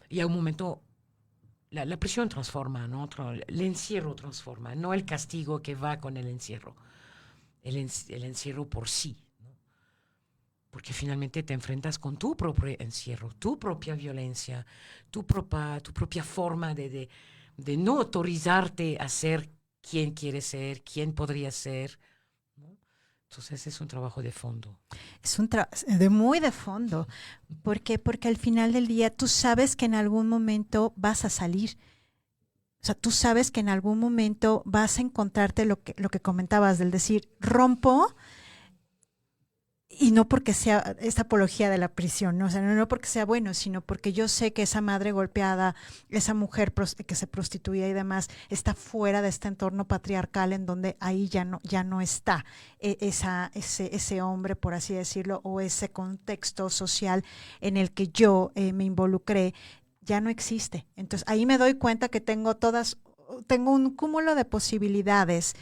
Y a un momento la prisión transforma, ¿no? El encierro transforma, no el castigo que va con el encierro, el encierro por sí, ¿no? porque finalmente te enfrentas con tu propio encierro, tu propia violencia, tu propia forma de no autorizarte a ser quien quieres ser, quién podría ser, ¿no? Entonces es un trabajo de fondo. Es un de muy de fondo. ¿Por qué? Porque al final del día tú sabes que en algún momento vas a salir. O sea, tú sabes que en algún momento vas a encontrarte lo que comentabas, del decir, rompo, y no porque sea esta apología de la prisión, ¿no? O sea, no porque sea bueno, sino porque yo sé que esa madre golpeada, esa mujer que se prostituía y demás, está fuera de este entorno patriarcal en donde ahí ya no está ese hombre, por así decirlo, o ese contexto social en el que yo me involucré, ya no existe. Entonces ahí me doy cuenta que tengo un cúmulo de posibilidades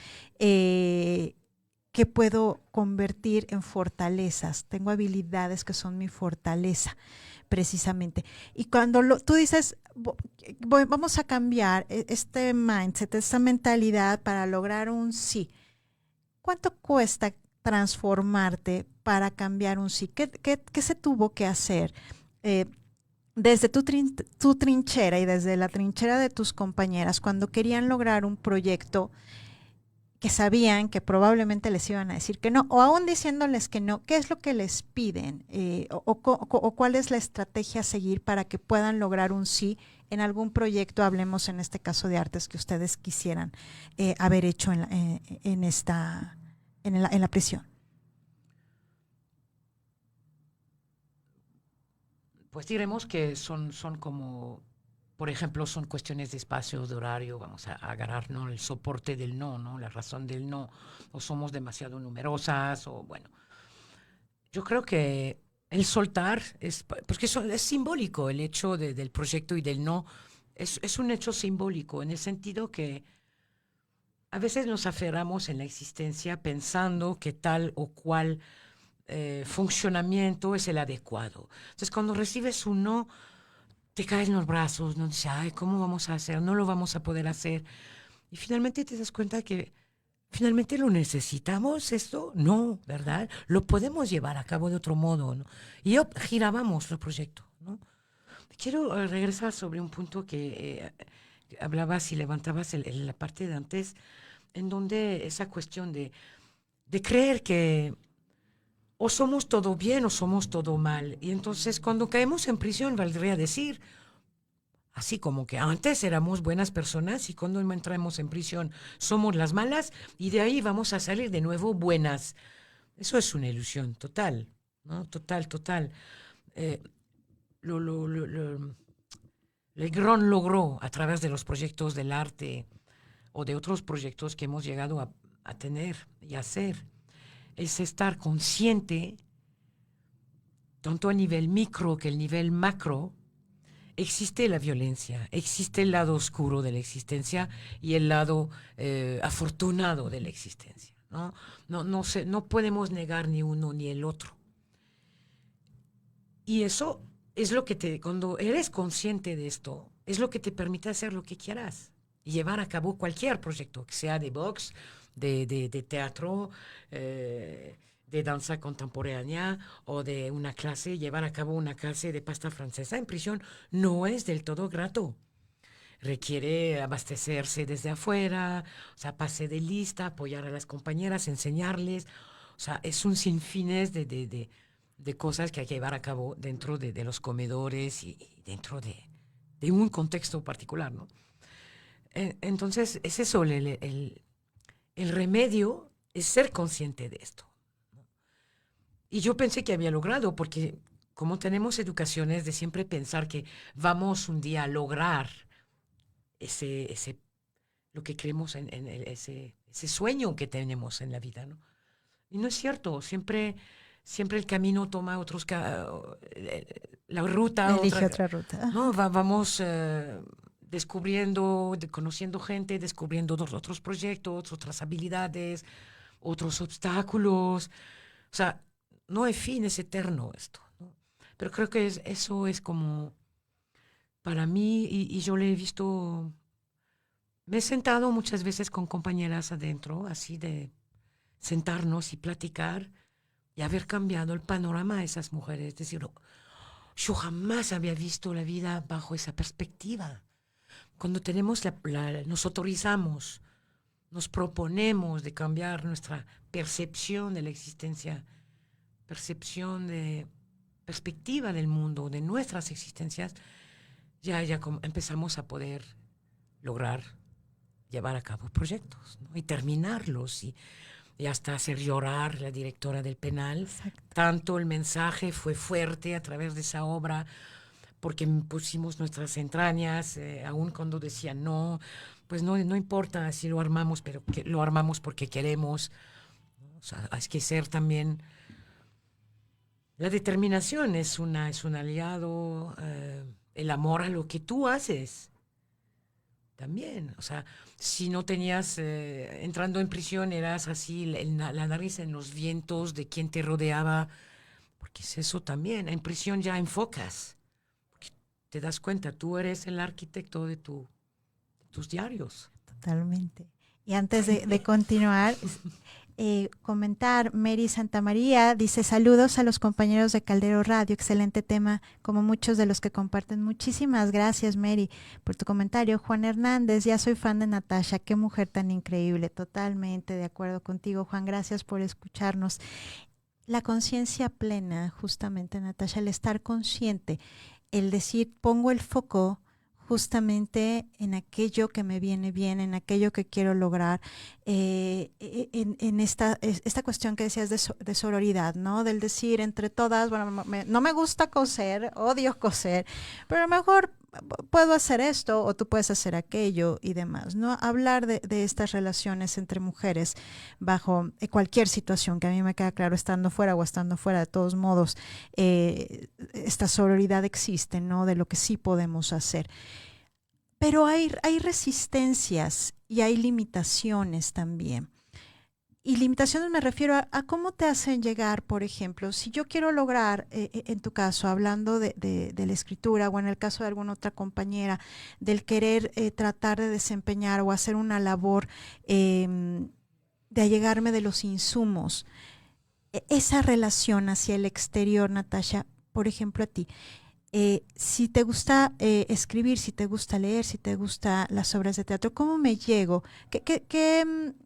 que puedo convertir en fortalezas. Tengo habilidades que son mi fortaleza, precisamente. Y cuando tú dices, vamos a cambiar este mindset, esta mentalidad para lograr un sí, ¿cuánto cuesta transformarte para cambiar un sí? ¿Qué se tuvo que hacer? Desde tu trinchera y desde la trinchera de tus compañeras, cuando querían lograr un proyecto que sabían que probablemente les iban a decir que no, o aún diciéndoles que no, ¿qué es lo que les piden? O cuál es la estrategia a seguir para que puedan lograr un sí en algún proyecto, hablemos en este caso de artes, que ustedes quisieran haber hecho en la prisión. Pues diremos que son como, por ejemplo, son cuestiones de espacio, de horario, vamos a agarrar, ¿no?, el soporte del no, ¿no?, la razón del no, o somos demasiado numerosas, o bueno. Yo creo que el soltar porque eso es simbólico, el hecho del proyecto y del no, es un hecho simbólico, en el sentido que a veces nos aferramos en la existencia pensando que tal o cual funcionamiento es el adecuado. Entonces, cuando recibes un no, te caes en los brazos, no dices, ay, ¿cómo vamos a hacer? No lo vamos a poder hacer. Y finalmente te das cuenta que finalmente lo necesitamos esto, no, ¿verdad? Lo podemos llevar a cabo de otro modo, ¿no? Y girábamos el proyecto, ¿no? Quiero regresar sobre un punto que hablabas y levantabas en la parte de antes, en donde esa cuestión de creer que o somos todo bien o somos todo mal. Y entonces cuando caemos en prisión, valdría decir, así como que antes éramos buenas personas y cuando entramos en prisión somos las malas y de ahí vamos a salir de nuevo buenas. Eso es una ilusión total, ¿no? Total, total. Eh, lo, lo, lo, lo, Legrand logró a través de los proyectos del arte o de otros proyectos que hemos llegado a tener y a hacer, es estar consciente, tanto a nivel micro que el nivel macro. Existe la violencia, existe el lado oscuro de la existencia y el lado afortunado de la existencia, ¿no? No podemos negar ni uno ni el otro. Y eso es lo que cuando eres consciente de esto, es lo que te permite hacer lo que quieras y llevar a cabo cualquier proyecto, que sea de box, de teatro, de danza contemporánea o de una clase. Llevar a cabo una clase de pasta francesa en prisión no es del todo grato. Requiere abastecerse desde afuera, o sea, pase de lista, apoyar a las compañeras, enseñarles. O sea, es un sinfines de cosas que hay que llevar a cabo dentro de los comedores y dentro de un contexto particular, ¿no? Entonces, es eso, el remedio es ser consciente de esto. Y yo pensé que había logrado, porque como tenemos educaciones de siempre pensar que vamos un día a lograr lo que creemos ese sueño que tenemos en la vida, ¿no? Y no es cierto, siempre el camino toma la ruta, Elige otra ruta. ¿no? Vamos descubriendo, conociendo gente, descubriendo otros proyectos, otras habilidades, otros obstáculos. O sea, no hay fin, es eterno esto, ¿no? Pero creo que eso es como, para mí, y yo le he visto, me he sentado muchas veces con compañeras adentro, así de sentarnos y platicar. Y y haber cambiado el panorama de esas mujeres. Es decir, yo jamás había visto la vida bajo esa perspectiva. Cuando tenemos nos autorizamos, nos proponemos de cambiar nuestra percepción de la existencia, perspectiva del mundo, de nuestras existencias, ya empezamos a poder lograr llevar a cabo proyectos, ¿no? Y terminarlos y hasta hacer llorar la directora del penal. Exacto. Tanto el mensaje fue fuerte a través de esa obra, porque pusimos nuestras entrañas, aun cuando decían no, pues no importa si lo armamos, pero que lo armamos porque queremos. O sea, hay que ser también... La determinación es un aliado, el amor a lo que tú haces también. O sea, si no tenías, entrando en prisión, eras así, la nariz en los vientos de quien te rodeaba, porque es eso también. En prisión ya enfocas, porque te das cuenta, tú eres el arquitecto de tus diarios. Totalmente. Y antes de continuar, comentar, Mary Santamaría dice: saludos a los compañeros de Caldero Radio, excelente tema, como muchos de los que comparten. Muchísimas gracias, Mary, por tu comentario. Juan Hernández: ya soy fan de Natasha, qué mujer tan increíble. Totalmente de acuerdo contigo, Juan, gracias por escucharnos. La conciencia plena, justamente, Natasha, el estar consciente, el decir, pongo el foco justamente en aquello que me viene bien, en aquello que quiero lograr, en esta cuestión que decías de sororidad, ¿no? Del decir entre todas, bueno, no me gusta coser, odio coser, pero a lo mejor puedo hacer esto o tú puedes hacer aquello y demás, ¿no? Hablar de estas relaciones entre mujeres bajo cualquier situación, que a mí me queda claro, estando fuera o estando fuera, de todos modos, esta sororidad existe, ¿no? De lo que sí podemos hacer. Pero hay resistencias y hay limitaciones también. Y limitaciones me refiero a cómo te hacen llegar, por ejemplo, si yo quiero lograr, en tu caso, hablando de la escritura o en el caso de alguna otra compañera, del querer tratar de desempeñar o hacer una labor de allegarme de los insumos, esa relación hacia el exterior, Natasha, por ejemplo, a ti. Si te gusta escribir, si te gusta leer, si te gustan las obras de teatro, ¿cómo me llego? ¿Qué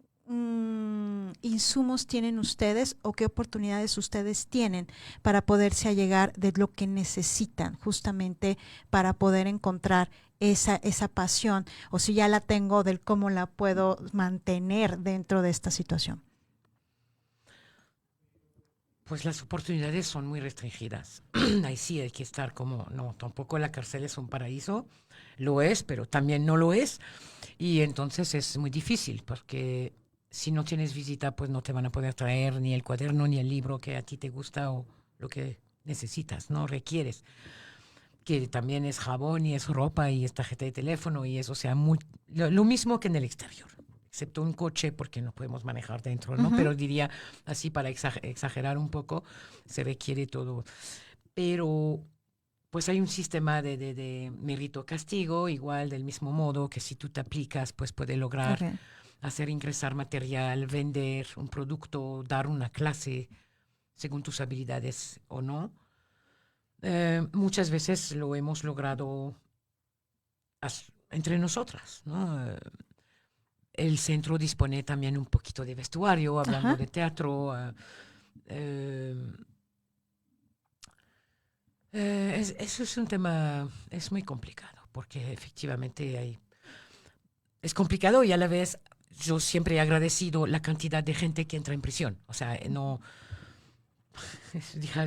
insumos tienen ustedes o qué oportunidades ustedes tienen para poderse allegar de lo que necesitan justamente para poder encontrar esa pasión, o si ya la tengo, del cómo la puedo mantener dentro de esta situación? Pues las oportunidades son muy restringidas. Ahí sí hay que estar como, no, tampoco la cárcel es un paraíso, lo es, pero también no lo es. Y entonces es muy difícil, porque si no tienes visita, pues no te van a poder traer ni el cuaderno ni el libro que a ti te gusta o lo que necesitas, ¿no? Requieres. Que también es jabón y es ropa y es tarjeta de teléfono y eso, o sea, lo mismo que en el exterior. Excepto un coche, porque no podemos manejar dentro, ¿no? Uh-huh. Pero diría, así para exagerar un poco, se requiere todo. Pero pues hay un sistema de mérito-castigo, igual del mismo modo que si tú te aplicas, pues puede lograr hacer ingresar material, vender un producto, dar una clase según tus habilidades o no. Muchas veces lo hemos logrado entre nosotras, ¿no? El centro dispone también un poquito de vestuario, hablando Ajá. de teatro. Eso es un tema, es muy complicado, porque efectivamente es complicado y a la vez yo siempre he agradecido la cantidad de gente que entra en prisión. O sea, no...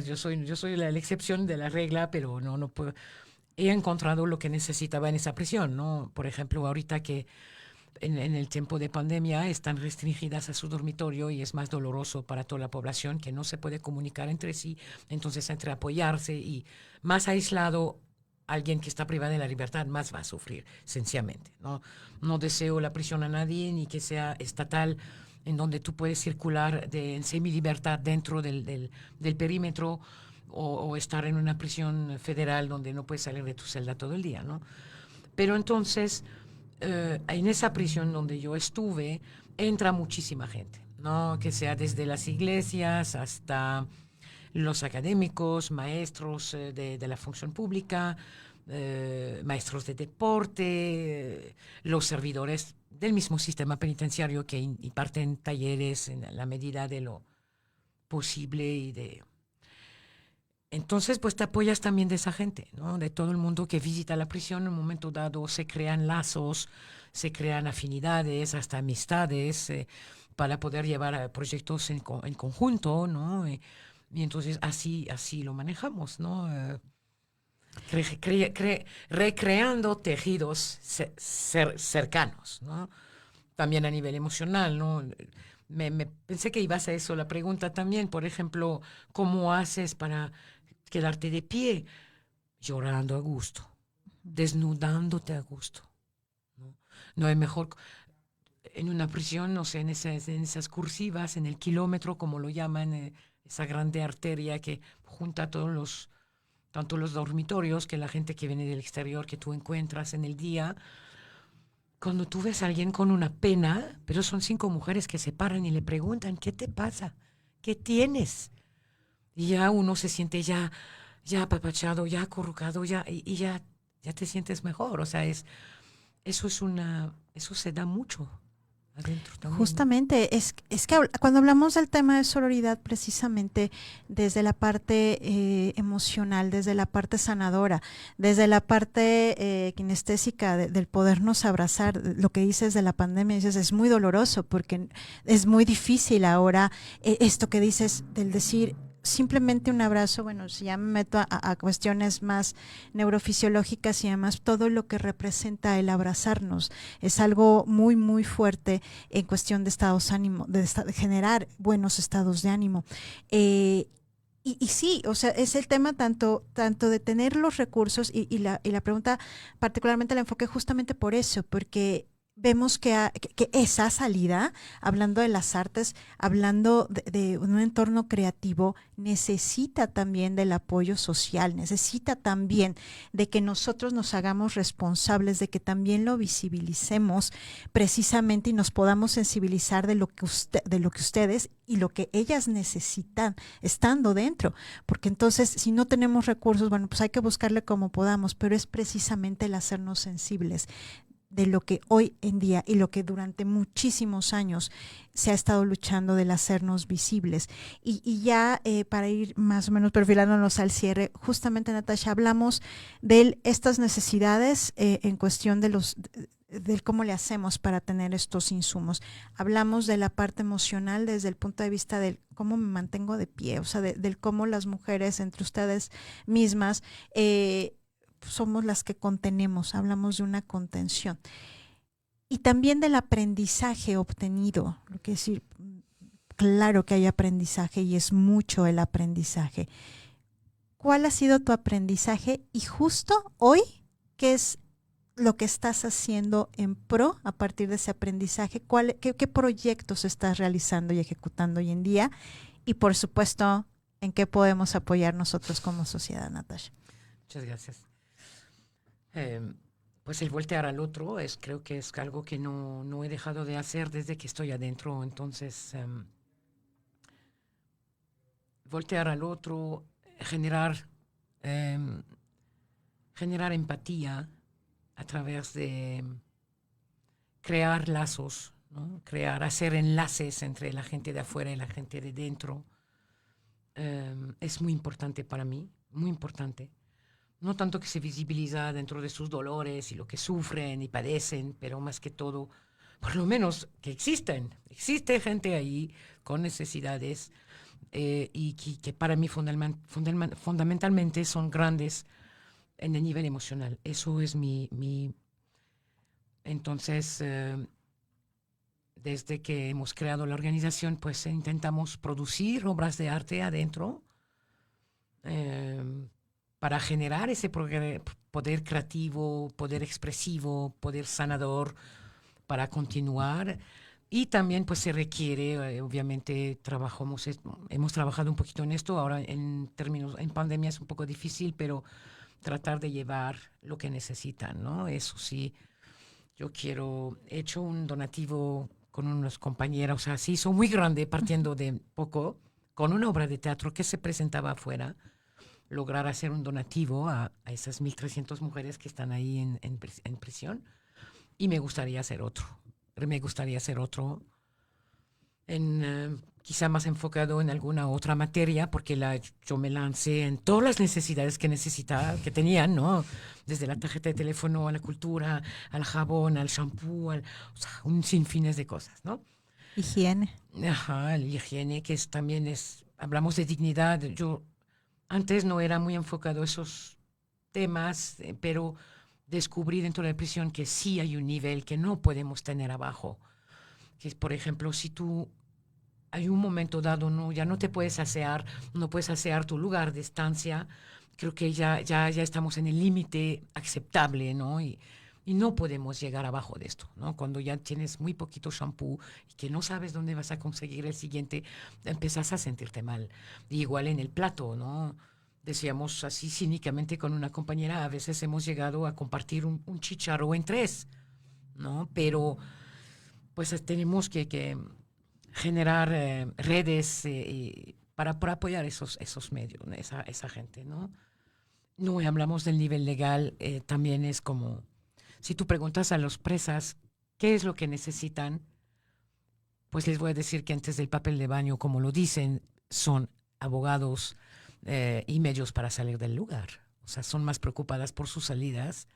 yo soy la excepción de la regla, pero no puedo... He encontrado lo que necesitaba en esa prisión, ¿no? Por ejemplo, ahorita que en el tiempo de pandemia están restringidas a su dormitorio y es más doloroso para toda la población que no se puede comunicar entre sí, entonces entre apoyarse y más aislado, alguien que está privado de la libertad más va a sufrir, sencillamente. No deseo la prisión a nadie, ni que sea estatal, en donde tú puedes circular en semilibertad dentro del perímetro o estar en una prisión federal donde no puedes salir de tu celda todo el día, ¿no? Pero entonces... en esa prisión donde yo estuve, entra muchísima gente. ¿no? Que sea desde las iglesias hasta los académicos, maestros de la función pública, maestros de deporte, los servidores del mismo sistema penitenciario que imparten talleres en la medida de lo posible y de... Entonces, pues te apoyas también de esa gente, ¿no? De todo el mundo que visita la prisión. En un momento dado se crean lazos, se crean afinidades, hasta amistades, para poder llevar a proyectos en conjunto, ¿no? Y entonces así lo manejamos, ¿no? Recreando tejidos cercanos, ¿no? También a nivel emocional, ¿no? Me pensé que ibas a eso, la pregunta también, por ejemplo, ¿cómo haces para quedarte de pie? Llorando a gusto, desnudándote a gusto, ¿no? No hay mejor en una prisión, no sé, en esas cursivas, en el kilómetro, como lo llaman, esa grande arteria que junta a todos los, tanto los dormitorios que la gente que viene del exterior que tú encuentras en el día. Cuando tú ves a alguien con una pena, pero son 5 mujeres que se paran y le preguntan, ¿qué te pasa? ¿Qué tienes? Y ya uno se siente ya apapachado, ya acurrucado, y ya te sientes mejor. O sea, eso se da mucho adentro también, ¿no? Justamente, es que cuando hablamos del tema de sororidad, precisamente desde la parte emocional, desde la parte sanadora, desde la parte kinestésica del podernos abrazar, lo que dices de la pandemia, dices, es muy doloroso porque es muy difícil ahora esto que dices del decir simplemente un abrazo. Bueno, si ya me meto a cuestiones más neurofisiológicas y además todo lo que representa el abrazarnos es algo muy, muy fuerte en cuestión de estados de ánimo, de generar buenos estados de ánimo. Y sí, o sea, es el tema tanto de tener los recursos y la pregunta particularmente la enfoqué justamente por eso, porque vemos que esa salida, hablando de las artes, hablando de un entorno creativo, necesita también del apoyo social, necesita también de que nosotros nos hagamos responsables, de que también lo visibilicemos precisamente y nos podamos sensibilizar de lo que ustedes y lo que ellas necesitan estando dentro, porque entonces si no tenemos recursos, bueno, pues hay que buscarle como podamos, pero es precisamente el hacernos sensibles de lo que hoy en día y lo que durante muchísimos años se ha estado luchando del hacernos visibles. Y ya para ir más o menos perfilándonos al cierre, justamente Natasha, hablamos de estas necesidades en cuestión del cómo le hacemos para tener estos insumos. Hablamos de la parte emocional desde el punto de vista del cómo me mantengo de pie, o sea, del cómo las mujeres entre ustedes mismas somos las que contenemos, hablamos de una contención. Y también del aprendizaje obtenido, lo que decir, claro que hay aprendizaje y es mucho el aprendizaje. ¿Cuál ha sido tu aprendizaje? Y justo hoy, ¿qué es lo que estás haciendo en pro a partir de ese aprendizaje? ¿Qué proyectos estás realizando y ejecutando hoy en día? Y por supuesto, ¿en qué podemos apoyar nosotros como sociedad, Natasha? Muchas gracias. Pues el voltear al otro creo que es algo que no he dejado de hacer desde que estoy adentro. Entonces, voltear al otro, em, generar empatía a través de crear lazos, ¿no? Hacer enlaces entre la gente de afuera y la gente de dentro. Es muy importante para mí, muy importante. No tanto que se visibiliza dentro de sus dolores y lo que sufren y padecen, pero más que todo, por lo menos que existe gente ahí con necesidades y que para mí fundamentalmente son grandes en el nivel emocional. Eso es entonces, desde que hemos creado la organización, pues intentamos producir obras de arte adentro, para generar ese poder creativo, poder expresivo, poder sanador para continuar. Y también pues se requiere, obviamente hemos trabajado un poquito en esto, ahora en pandemia es un poco difícil, pero tratar de llevar lo que necesitan, ¿no? Eso sí, he hecho un donativo con unos compañeros, o sea, se hizo muy grande partiendo de poco, con una obra de teatro que se presentaba afuera, lograr hacer un donativo a esas 1.300 mujeres que están ahí en prisión. Y me gustaría hacer otro. Me gustaría hacer otro quizá más enfocado en alguna otra materia, porque yo me lancé en todas las necesidades que tenían, ¿no? Desde la tarjeta de teléfono a la cultura, al jabón, al shampoo, o sea, un sinfín de cosas, ¿no? Higiene. Ajá, la higiene, también hablamos de dignidad. Yo antes no era muy enfocado a esos temas, pero descubrí dentro de la prisión que sí hay un nivel que no podemos tener abajo. Que es, por ejemplo, si tú hay un momento dado, no, ya no te puedes asear, no puedes asear tu lugar de estancia, creo que ya estamos en el límite aceptable, ¿no? Y no podemos llegar abajo de esto, ¿no? Cuando ya tienes muy poquito shampoo y que no sabes dónde vas a conseguir el siguiente, empezás a sentirte mal. Y igual en el plato, ¿no? Decíamos así cínicamente con una compañera, a veces hemos llegado a compartir un chícharo en 3, ¿no? Pero pues tenemos que generar redes para apoyar esos medios, esa gente, ¿no? No hablamos del nivel legal, también es como, si tú preguntas a los presas qué es lo que necesitan, pues les voy a decir que antes del papel de baño, como lo dicen, son abogados y medios para salir del lugar. O sea, son más preocupadas por sus salidas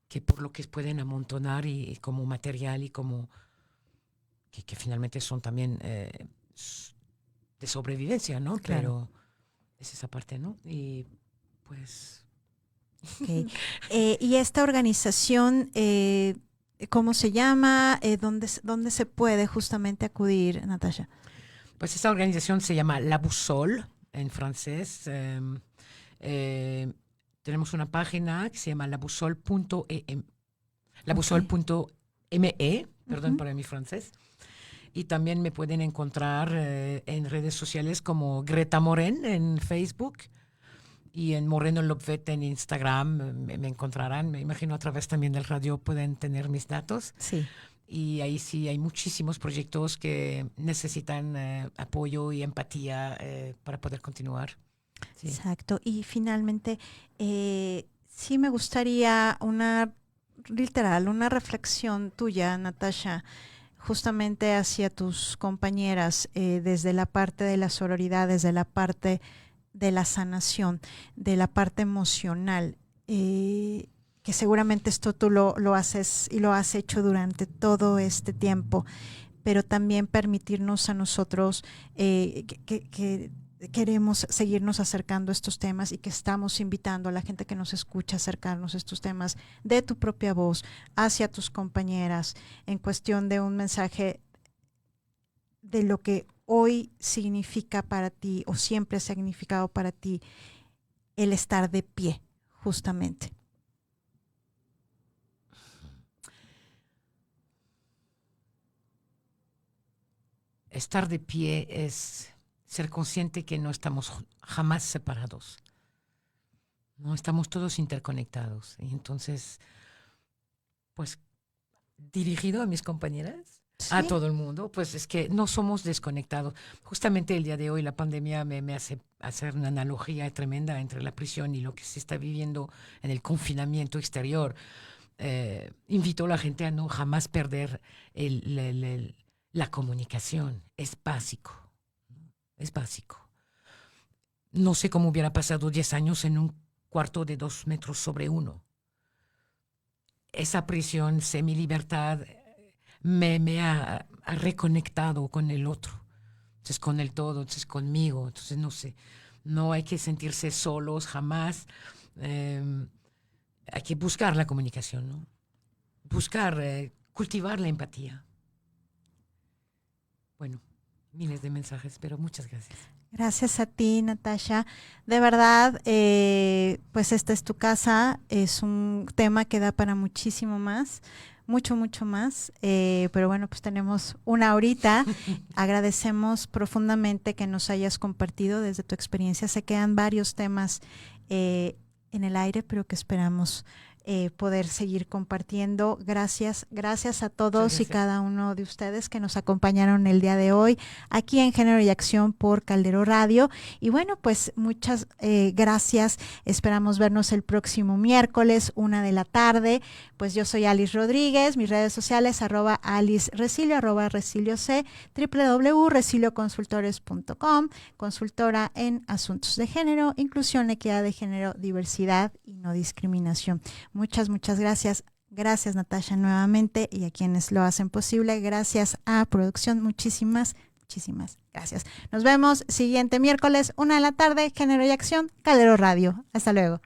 que por lo que pueden amontonar y como material y como que finalmente son también de sobrevivencia, ¿no? Claro. Pero es esa parte, ¿no? Y pues... Okay. ¿Y esta organización, cómo se llama? ¿Dónde se puede justamente acudir, Natasha? Pues esta organización se llama La Boussole, en francés. Tenemos una página que se llama laboussole.me, laboussole.me, perdón por mi francés. Y también me pueden encontrar en redes sociales como Greta Moren en Facebook y en Moreno Lopvet en Instagram. Me encontrarán, me imagino a través también del radio pueden tener mis datos. Sí. Y ahí sí hay muchísimos proyectos que necesitan apoyo y empatía para poder continuar. Sí. Exacto. Y finalmente, sí me gustaría una reflexión tuya, Natasha, justamente hacia tus compañeras, desde la parte de la sororidad, desde la parte de la sanación, de la parte emocional, que seguramente esto tú lo haces y lo has hecho durante todo este tiempo, pero también permitirnos a nosotros que queremos seguirnos acercando a estos temas y que estamos invitando a la gente que nos escucha a acercarnos a estos temas de tu propia voz hacia tus compañeras en cuestión de un mensaje de lo que hoy significa para ti o siempre ha significado para ti el estar de pie, justamente. Estar de pie es ser consciente que no estamos jamás separados. No estamos todos interconectados. Y entonces, pues, dirigido a mis compañeras, ¿sí? A todo el mundo, pues es que no somos desconectados. Justamente el día de hoy la pandemia me hace hacer una analogía tremenda entre la prisión y lo que se está viviendo en el confinamiento exterior. Invito a la gente a no jamás perder la comunicación. Es básico. Es básico. No sé cómo hubiera pasado 10 años en un cuarto de 2 metros sobre 1. Esa prisión, semi-libertad, me ha reconectado con el otro. Entonces, con el todo, entonces conmigo. Entonces, no sé, no hay que sentirse solos jamás. Hay que buscar la comunicación, ¿no? Buscar, cultivar la empatía. Bueno, miles de mensajes, pero muchas gracias. Gracias a ti, Natasha. De verdad, pues esta es tu casa, es un tema que da para muchísimo más, mucho más, pero bueno, pues tenemos una horita. Agradecemos profundamente que nos hayas compartido desde tu experiencia. Se quedan varios temas en el aire, pero que esperamos poder seguir compartiendo. Gracias a todos y cada uno de ustedes que nos acompañaron el día de hoy aquí en Género y Acción por Caldero Radio. Y bueno, pues muchas gracias. Esperamos vernos el próximo miércoles, 1:00 p.m. Pues yo soy Alice Rodríguez, mis redes sociales @AliceRecilio, @RecilioC, www.recilioconsultores.com, consultora en asuntos de género, inclusión, equidad de género, diversidad y no discriminación. Muchas gracias. Gracias, Natasha, nuevamente, y a quienes lo hacen posible. Gracias a producción. Muchísimas gracias. Nos vemos siguiente miércoles, 1:00 p.m, Género y Acción, Caldero Radio. Hasta luego.